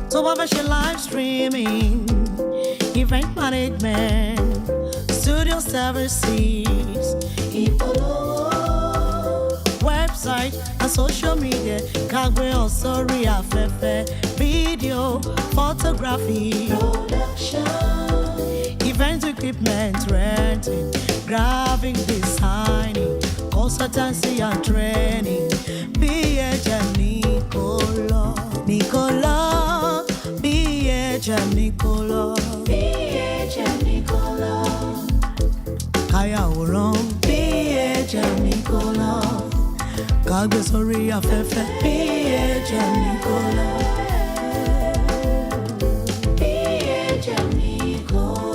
So professional live streaming, event management, studio services, website and social media, kagwe also reafefe, video, photography, production, event equipment renting, graphic designing, consultancy and training. BHM Nicola, Nicola, BHM Nicola, BHM Nicola, Kaya Oron, BHM Nicola, Kagbe Sori Afefe, BHM Nicola, BHM Nicola.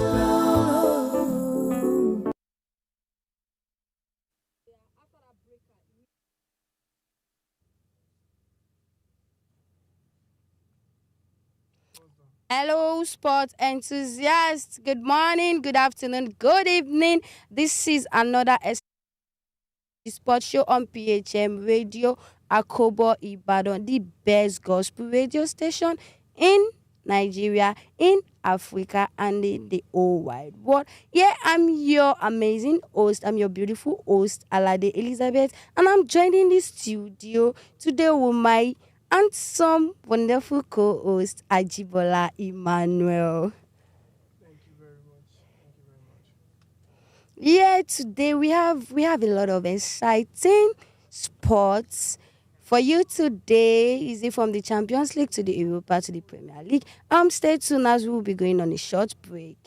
Hello, sports enthusiasts. Good morning, good afternoon, good evening. This is another sports show on PHM Radio, AKOBO Ibadan, the best gospel radio station in Nigeria, in Africa, and in the whole wide world. Yeah, I'm your amazing host. I'm your beautiful host, Alade Elizabeth, and I'm joining the studio today with my handsome, wonderful co-host, Ajibola Emmanuel. Thank you very much. Thank you very much. Yeah, today we have a lot of exciting sports for you today. Is it from the Champions League to the Europa to the Premier League? Stay tuned as we will be going on a short break.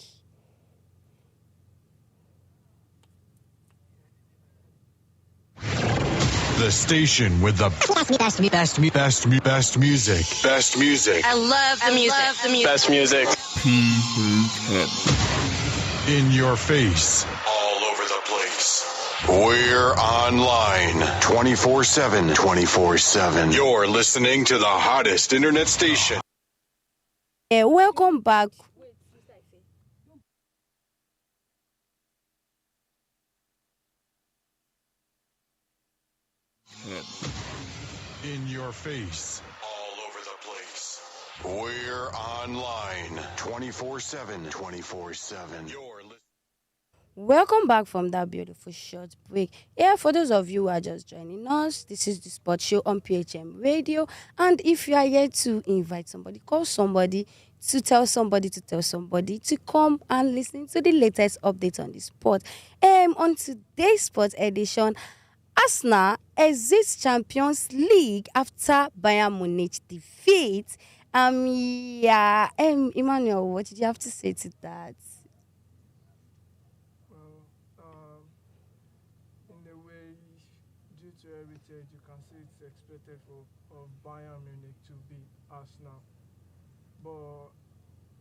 The station with the best music. Best music. I love the music. Best music. In your face. All over the place. We're online 24/7. 24/7. You're listening to the hottest internet station. Welcome back. In your face. All over the place. We're online 24/7. 24/7. You're listening. Welcome back from that beautiful short break. Yeah, for those of you who are just joining us, this is the sports show on PHM Radio. And if you are here to invite somebody, call somebody, to tell somebody to come and listen to the latest update on the sport. On today's sports edition, Arsenal exits Champions League after Bayern Munich defeat. Emmanuel, what did you have to say to that? In a way, due to heritage, you can see it's expected of Bayern Munich to beat Arsenal. But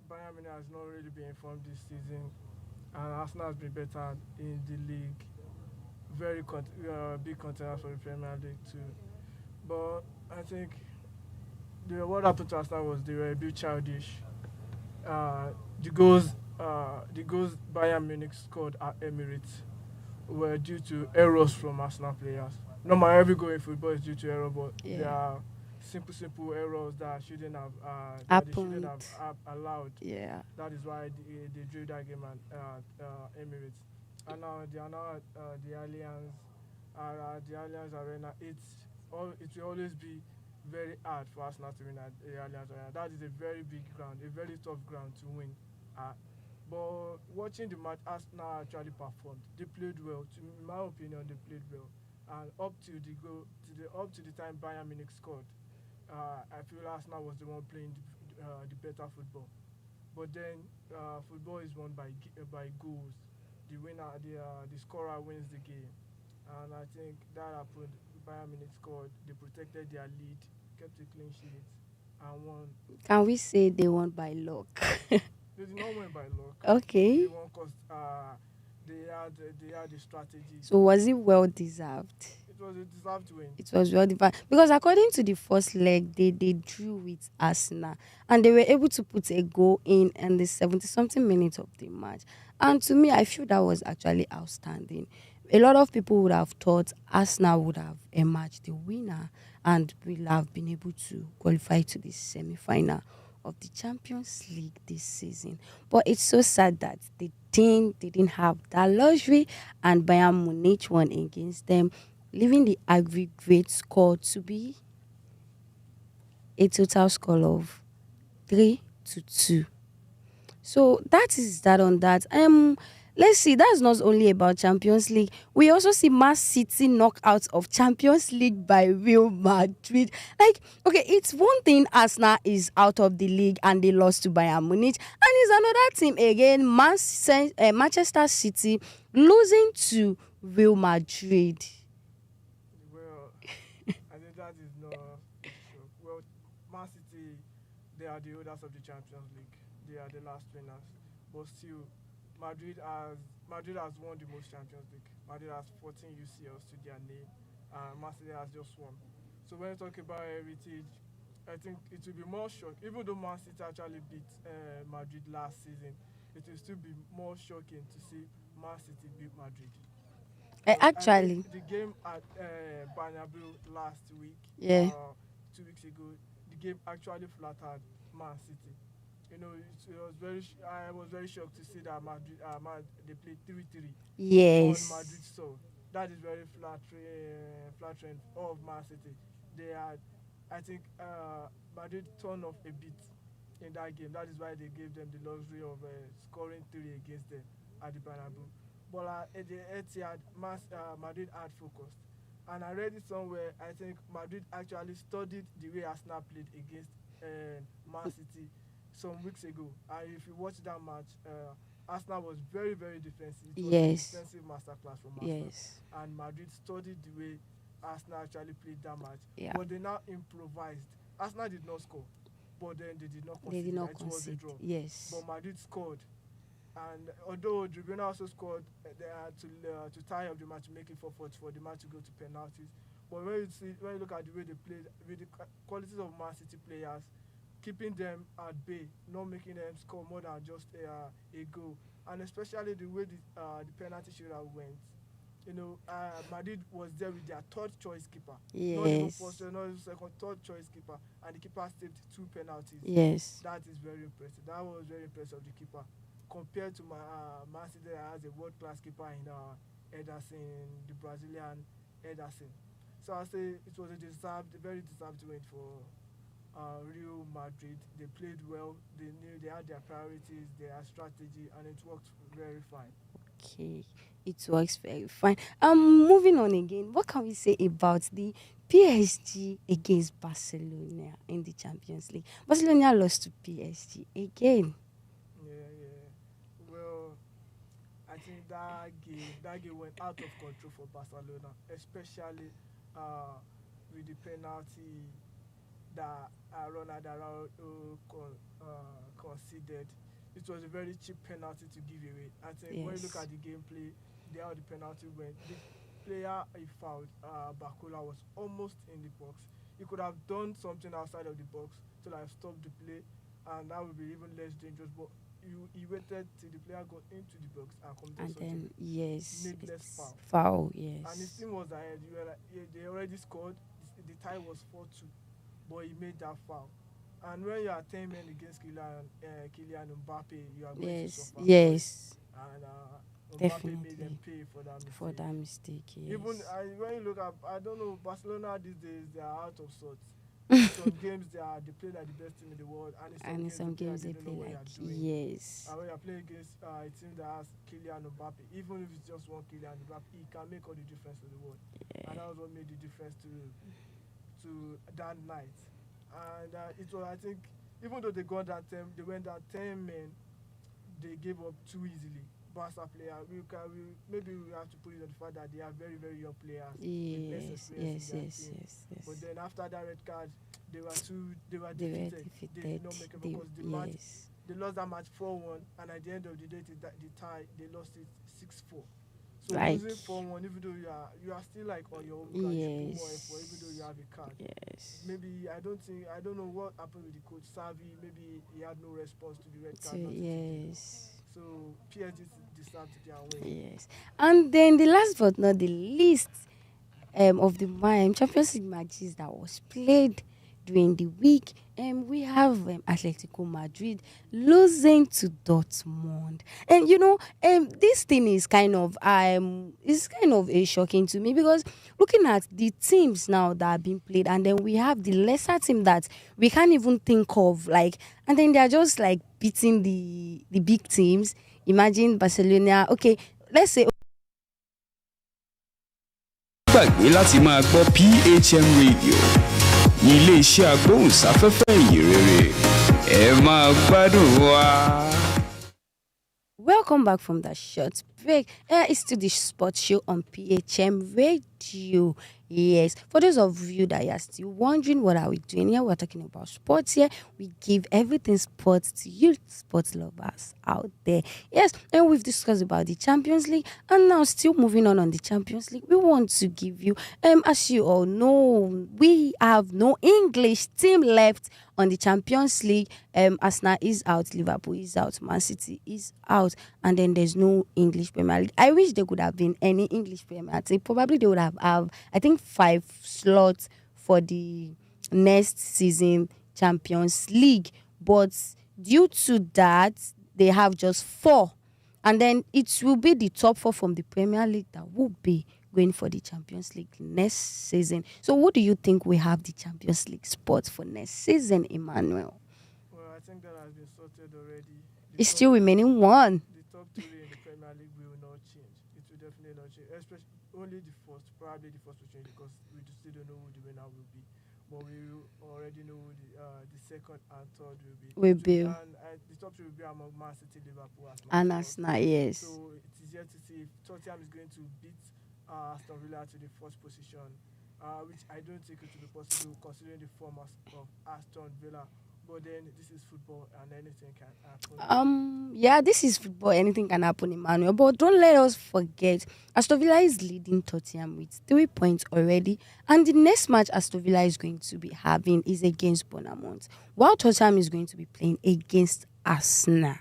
Bayern Munich has not really been informed this season, and Arsenal has been better in the league. Very big contender for the Premier League too. But I think what happened to Arsenal was they were a bit childish. The goals Bayern Munich scored at Emirates were due to errors from Arsenal players. Normally, every goal in football is due to error, but there are simple errors that shouldn't have allowed. Yeah. That is why they drew that game at Emirates. And now they are now the Allianz Arena. It will always be very hard for Arsenal to win at the Allianz Arena. That is a very big ground, a very tough ground to win. But watching the match, Arsenal actually performed. They played well. In my opinion, they played well. And up to the time Bayern Munich scored, I feel Arsenal was the one playing the better football. But then football is won by goals. The winner, the scorer wins the game, and I think that happened. Bayern Munich scored. They protected their lead, kept a clean sheet, and won. Can we say they won by luck? They did not win by luck. Okay. They won because they had the strategy. So was it well deserved? It was a deserved win. It was well deserved because according to the first leg, they drew with Arsenal and they were able to put a goal in the 70-something minutes of the match. And to me, I feel that was actually outstanding A lot of people would have thought Arsenal would have emerged the winner and will have been able to qualify to the semi-final of the Champions League this season. But it's so sad that they didn't have that luxury, and Bayern Munich won against them, leaving the aggregate score to be a total score of 3-2. So that is that on that. Let's see. That's not only about Champions League. We also see Man City knockouts of Champions League by Real Madrid. Like, okay, it's one thing Arsenal is out of the league and they lost to Bayern Munich, and it's another team again, Manchester City losing to Real Madrid. Well, I think that is not true. Well, Man City, they are the holders of the Champions League. They are the last winners. But still, Madrid has won the most Champions League. Madrid has 14 UCLs to their name, and Man City has just won. So when you talk about heritage, I think it will be more shock. Even though Man City actually beat Madrid last season, it will still be more shocking to see Man City beat Madrid. Actually, The game at Bernabeu last week, yeah. 2 weeks ago, the game actually flattered Man City. You know, I was very shocked to see that Madrid, they played 3-3 Yes. on Madrid soil. That is very flattering of Man City. They had, I think, Madrid turned off a bit in that game. That is why they gave them the luxury of scoring 3 against them at the Bernabeu. But at the Etihad, Madrid had focused. And I read it somewhere, I think Madrid actually studied the way Arsenal played against Man City some weeks ago. And if you watch that match, Arsenal was very, very defensive. It was a defensive masterclass from Arsenal. Yes. And Madrid studied the way Arsenal actually played that match. Yeah. But they now improvised. Arsenal did not score, but then they did not concede. They did not It was a concede. draw. Yes. But Madrid scored. And although Tribuna also scored to tie up the match, make it for the match to go to penalties. But when you look at the way they played, with the qualities of Man City players, keeping them at bay, not making them score more than just a goal, and especially the way the penalty shootout went. You know, Madrid was there with their third choice keeper. Yes. Not even first, not even second, third choice keeper, and the keeper saved 2 penalties. Yes. That is very impressive. That was very impressive of the keeper, compared to Man City that has a world-class keeper in Ederson, the Brazilian Ederson. So I say it was a very deserved win for Real Madrid. They played well. They knew they had their priorities, their strategy, and it worked very fine. Okay, it works very fine. Moving on again, what can we say about the PSG against Barcelona in the Champions League? Barcelona lost to PSG again. Yeah. Well, I think that game went out of control for Barcelona, especially with the penalty that Ronald Araujo conceded. It was a very cheap penalty to give away. I think when you look at the gameplay, how the penalty went, the player he fouled, Bakula, was almost in the box. He could have done something outside of the box to like stop the play, and that would be even less dangerous. But he waited till the player got into the box and committed such a needless foul. Yes. And his team was ahead. They already scored. The tie was 4-2, but he made that foul. And when you are 10 men against Kylian Mbappe, you are going to suffer. Yes. And Definitely. Mbappe made them pay for that mistake. Yes. Even when you look at, I don't know, Barcelona these days, they are out of sorts. Some games they play like the best team in the world, and in some games they play like yes. And when you're playing against a team that has Kylian Mbappe, even if it's just one Kylian Mbappe, he can make all the difference to the world. Yeah. And that was what made the difference to that night. And it was, I think, even though they went down 10 men, they gave up too easily. Barca player, maybe we have to put it on the fact that they are very, very young players. Yes. But then after that red card, they were defeated. They did not make it because the match, they lost that match 4-1, and at the end of the day, the tie, they lost it 6-4. So losing 4-1, even though you are still like on your own card, you put more effort, even though you have a card. Yes. Maybe I don't know what happened with the coach Xavi. Maybe he had no response to the red card. Yes. So PSG deserve to go and win. Yes. And then the last but not the least of the Champions League matches that was played during the week, we have Atletico Madrid losing to Dortmund, and this thing is kind of shocking to me, because looking at the teams now that are being played, and then we have the lesser team that we can't even think of, and then they are just beating the big teams. Imagine Barcelona. Okay, let's say. Gbàgbé láti máa gbọ́ PHM Radio ní ilé-iṣẹ́ agbóhùnsáfẹ́fẹ́ ìyìnrere. Ẹ máa gbádùn wa. Welcome back from that short break. It's to the sports show on PHM Radio. Yes, for those of you that are still wondering what are we doing here, we're talking about sports here. We give everything sports to you, sports lovers out there. Yes, and we've discussed about the Champions League, and now still moving on the Champions League, we want to give you, as you all know, we have no English team left on the Champions League. Arsenal is out, Liverpool is out, Man City is out, and then there's no English Premier League. I wish there could have been any English Premier League. Probably they would have I think 5 slots for the next season Champions League, but due to that they have just 4, and then it will be the top 4 from the Premier League that will be going for the Champions League next season. So what do you think we have the Champions League spots for next season, Emmanuel? Well, I think that has been sorted already. It's still remaining one. The top 3 in the Premier League will not change. It will definitely not change. Especially only probably the first will change, because we still don't know who the winner will be. But we already know who the second and third will be. And the top 3 will be among Man City, Liverpool, and Arsenal, yes. So it is yet to see if Tottenham is going to beat Aston Villa to the first position, which I don't think it will be possible considering the form of Aston Villa. But then this is football and anything can happen. Yeah, this is football. Anything can happen, Emmanuel. But don't let us forget, Aston Villa is leading Tottenham with 3 points already. And the next match Aston Villa is going to be having is against Bournemouth, while Tottenham is going to be playing against Arsenal.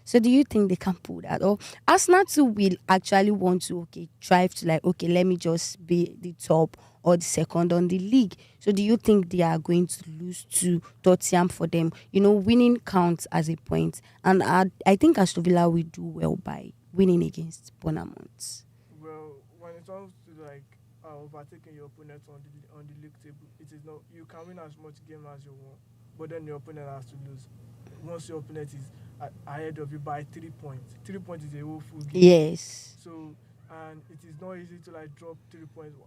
So do you think they can pull that off? Arsenal too will actually want to strive to let me just be the top or the second on the league. So do you think they are going to lose to Tottenham for them? Winning counts as a point, and I think Aston Villa will do well by winning against Bournemouth. Well, when it comes to overtaking your opponent on the league table, it is not, you can win as much game as you want, but then your opponent has to lose. Once your opponent is ahead of you by 3 points. 3 points is a whole full game. Yes. So, and it is not easy to drop 3 points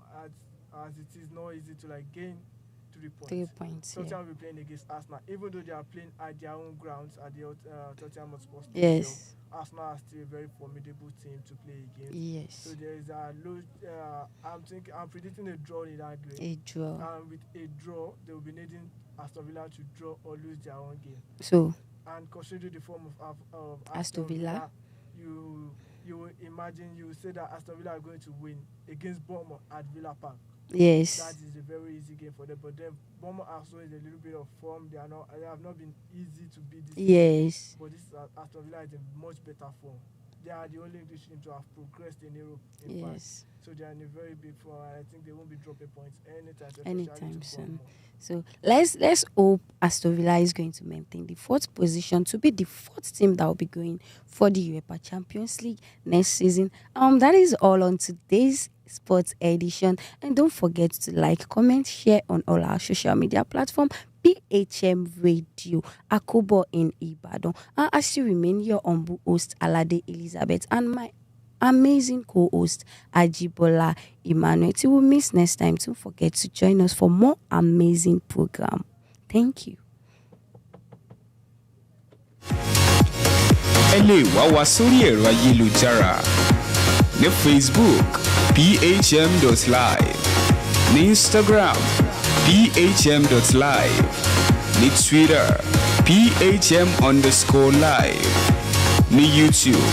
as it is not easy to gain 3 points. 3 points. Tottenham will be playing against Arsenal, even though they are playing at their own grounds at the Tottenham Hotspur Stadium. Yes. Arsenal are still a very formidable team to play against. Yes. So there is a low. I'm predicting a draw in that game. A draw. And with a draw, they will be needing Aston Villa to draw or lose their own game. So. And considering the form of Aston Villa, you will imagine, you will say that Aston Villa are going to win against Bournemouth at Villa Park. Yes. That is a very easy game for them. But then Bournemouth also is a little bit of form. They have not been easy to beat this yes. season. But this Aston Villa is in much better form. They are the only English team to have progressed in Europe. Yes. So they are in a very big form, and I think they won't be dropping points anytime soon. So let's hope Aston Villa is going to maintain the 4th position to be the 4th team that will be going for the UEFA Champions League next season. That is all on today's sports edition, and don't forget to comment, share on all our social media platforms. PHM Radio, AKOBO in Ibadan. I still remain your humble host, Alade Elizabeth, and my amazing co-host, Ajibola Emmanuel. Till we meet next time, don't forget to join us for more amazing program. Thank you. Ẹ lè wá wa sórí ẹ̀rọ ayélujára ní Facebook phm.live, ní Instagram phm.live, ní Twitter phm_live, ní YouTube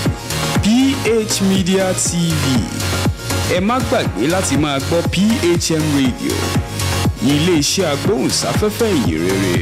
PH Media TV. Ẹ má gbàgbé láti máa gbọ́ PHM Radio, ilé-iṣẹ́ agbóhùnsáfẹ́fẹ́ ìyìnrere.